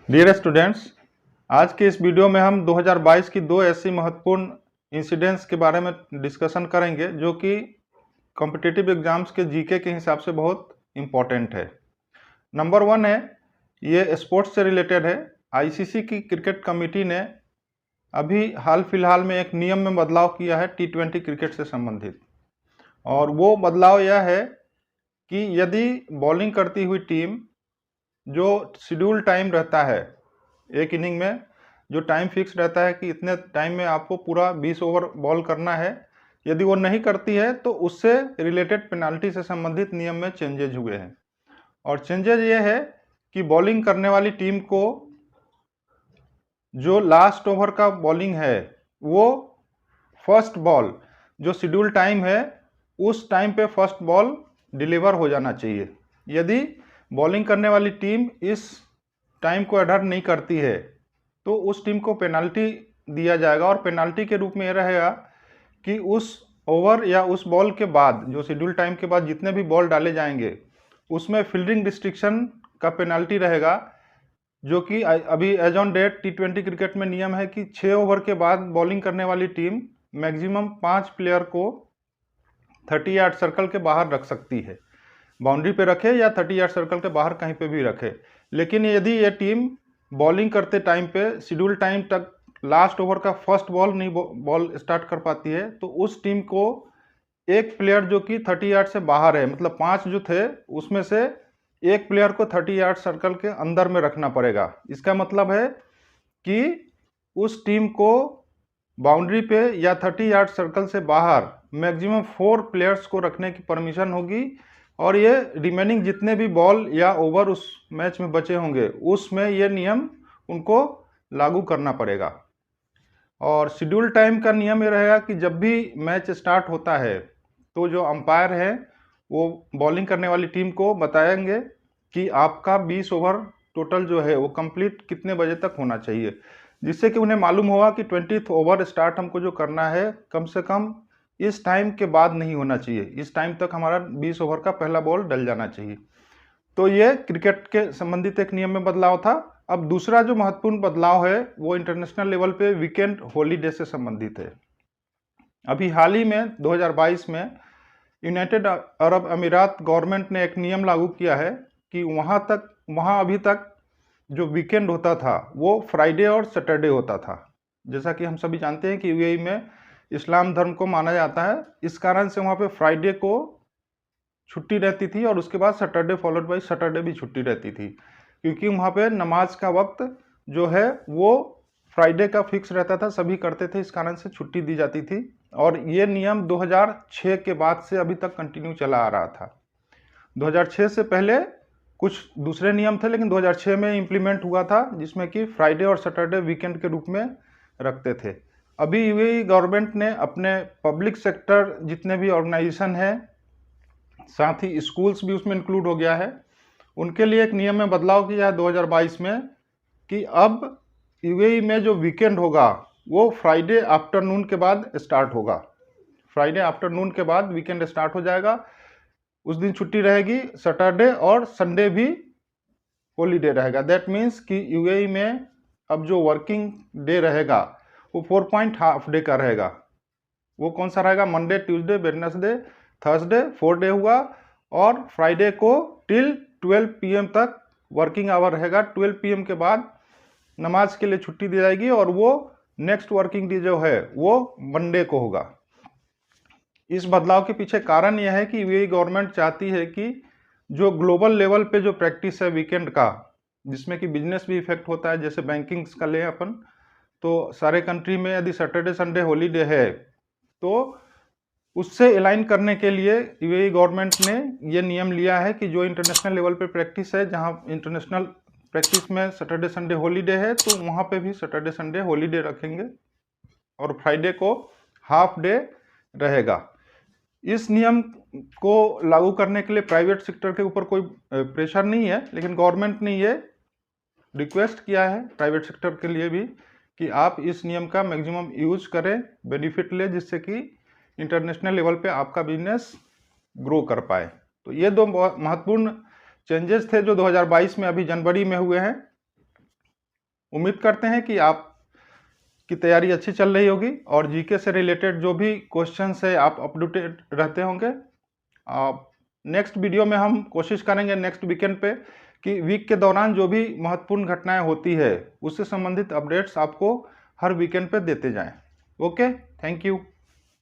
Dear students, आज के इस वीडियो में हम 2022 की दो ऐसी महत्वपूर्ण इंसिडेंट्स के बारे में डिस्कशन करेंगे जो कि कॉम्पिटिटिव एग्जाम्स के जीके के हिसाब से बहुत इम्पोर्टेंट है। नंबर वन है, ये स्पोर्ट्स से रिलेटेड है। आईसीसी की क्रिकेट कमेटी ने अभी हाल फिलहाल में एक नियम में बदलाव किया है T20 क्रिकेट से संबंधित, और वो बदलाव यह है कि यदि बॉलिंग करती हुई टीम जो शेड्यूल टाइम रहता है एक इनिंग में, जो टाइम फिक्स रहता है कि इतने टाइम में आपको पूरा 20 ओवर बॉल करना है, यदि वो नहीं करती है तो उससे रिलेटेड पेनाल्टी से संबंधित नियम में चेंजेज हुए हैं। और चेंजेज ये है कि बॉलिंग करने वाली टीम को जो लास्ट ओवर का बॉलिंग है वो फर्स्ट बॉल जो शेड्यूल टाइम है उस टाइम पे फर्स्ट बॉल डिलीवर हो जाना चाहिए। यदि बॉलिंग करने वाली टीम इस टाइम को एडहर नहीं करती है तो उस टीम को पेनाल्टी दिया जाएगा, और पेनाल्टी के रूप में यह रहेगा कि उस ओवर या उस बॉल के बाद जो शेड्यूल टाइम के बाद जितने भी बॉल डाले जाएंगे उसमें फील्डिंग रिस्ट्रिक्शन का पेनाल्टी रहेगा, जो कि अभी as on date T20 cricket में नियम है कि 6 ओवर के बाद बॉलिंग करने वाली टीम मैक्सिमम 5 प्लेयर को 30 यार्ड सर्कल के बाहर रख सकती है। बाउंड्री पे रखे या 30 यार्ड सर्कल के बाहर कहीं पे भी रखे। लेकिन यदि ये टीम बॉलिंग करते टाइम पे शेड्यूल टाइम तक लास्ट ओवर का फर्स्ट बॉल नहीं बॉल स्टार्ट कर पाती है तो उस टीम को एक प्लेयर जो कि 30 यार्ड से बाहर है, मतलब 5 जो थे उसमें से एक प्लेयर को 30 यार्ड सर्कल के अंदर में रखना पड़ेगा। इसका मतलब है कि उस टीम को बाउंड्री पे या 30 यार्ड सर्कल से बाहर मैक्सिमम 4 प्लेयर्स को रखने की परमिशन होगी, और ये रिमेनिंग जितने भी बॉल या ओवर उस मैच में बचे होंगे उसमें ये नियम उनको लागू करना पड़ेगा। और शेड्यूल टाइम का नियम ये रहेगा कि जब भी मैच स्टार्ट होता है तो जो अंपायर है वो बॉलिंग करने वाली टीम को बताएंगे कि आपका 20 ओवर टोटल जो है वो कंप्लीट कितने बजे तक होना चाहिए, जिससे कि उन्हें मालूम होगा कि 20th ओवर स्टार्ट हमको जो करना है कम से कम इस टाइम के बाद नहीं होना चाहिए, इस टाइम तक हमारा 20 ओवर का पहला बॉल डल जाना चाहिए। तो ये क्रिकेट के संबंधित एक नियम में बदलाव था। अब दूसरा जो महत्वपूर्ण बदलाव है वो इंटरनेशनल लेवल पे वीकेंड हॉलीडे से संबंधित है। अभी हाल ही में 2022 में यूनाइटेड अरब अमीरात गवर्नमेंट ने एक नियम लागू किया है कि वहाँ अभी तक जो वीकेंड होता था वो फ्राइडे और सैटरडे होता था। जैसा कि हम सभी जानते हैं कि यूएई में इस्लाम धर्म को माना जाता है, इस कारण से वहाँ पे फ्राइडे को छुट्टी रहती थी और उसके बाद सैटरडे फॉलोड बाई सैटरडे भी छुट्टी रहती थी, क्योंकि वहाँ पे नमाज का वक्त जो है वो फ्राइडे का फिक्स रहता था, सभी करते थे, इस कारण से छुट्टी दी जाती थी। और ये नियम 2006 के बाद से अभी तक कंटिन्यू चला आ रहा था। 2006 से पहले कुछ दूसरे नियम थे, लेकिन 2006 में इम्प्लीमेंट हुआ था जिसमें कि फ्राइडे और सैटरडे वीकेंड के रूप में रखते थे। अभी यूएई गवर्नमेंट ने अपने पब्लिक सेक्टर जितने भी ऑर्गेनाइजेशन हैं, साथ ही स्कूल्स भी उसमें इंक्लूड हो गया है, उनके लिए एक नियम में बदलाव किया है 2022 में कि अब यूएई में जो वीकेंड होगा वो फ्राइडे आफ्टरनून के बाद स्टार्ट होगा। फ्राइडे आफ्टरनून के बाद वीकेंड स्टार्ट हो जाएगा, उस दिन छुट्टी रहेगी। सैटरडे और संडे भी हॉलीडे रहेगा। दैट मीन्स कि यूएई में अब जो वर्किंग डे रहेगा वो 4.5 डे का रहेगा। वो कौन सा रहेगा? Monday, Tuesday, Wednesday, Thursday 4 day हुआ, और फ्राइडे को टिल 12 PM तक वर्किंग आवर रहेगा। 12 PM के बाद नमाज के लिए छुट्टी दी जाएगी और वो नेक्स्ट वर्किंग डे जो है वो मंडे को होगा। इस बदलाव के पीछे कारण यह है कि यूएई गवर्नमेंट चाहती है कि जो ग्लोबल लेवल पे जो प्रैक्टिस है वीकेंड का, जिसमें कि बिजनेस भी इफेक्ट होता है, जैसे बैंकिंग्स का ले अपन, तो सारे कंट्री में यदि सैटरडे संडे हॉलीडे है तो उससे अलाइन करने के लिए यूएई गवर्नमेंट ने ये नियम लिया है कि जो इंटरनेशनल लेवल पे प्रैक्टिस है, जहाँ इंटरनेशनल प्रैक्टिस में सैटरडे संडे हॉलीडे है, तो वहाँ पे भी सैटरडे संडे हॉलीडे रखेंगे और फ्राइडे को हाफ डे रहेगा। इस नियम को लागू करने के लिए प्राइवेट सेक्टर के ऊपर कोई प्रेशर नहीं है, लेकिन गवर्नमेंट ने ये रिक्वेस्ट किया है प्राइवेट सेक्टर के लिए भी कि आप इस नियम का मैक्सिमम यूज करें, बेनिफिट ले, जिससे कि इंटरनेशनल लेवल पे आपका बिजनेस ग्रो कर पाए। तो ये दो महत्वपूर्ण चेंजेस थे जो 2022 में अभी जनवरी में हुए हैं। उम्मीद करते हैं कि आप की तैयारी अच्छी चल रही होगी और जीके से रिलेटेड जो भी क्वेश्चंस है आप अपडेटेड रहते होंगे। नेक्स्ट वीडियो में हम कोशिश करेंगे नेक्स्ट वीकेंड पे कि वीक के दौरान जो भी महत्वपूर्ण घटनाएं होती है उससे संबंधित अपडेट्स आपको हर वीकेंड पे देते जाएं। Okay, thank you.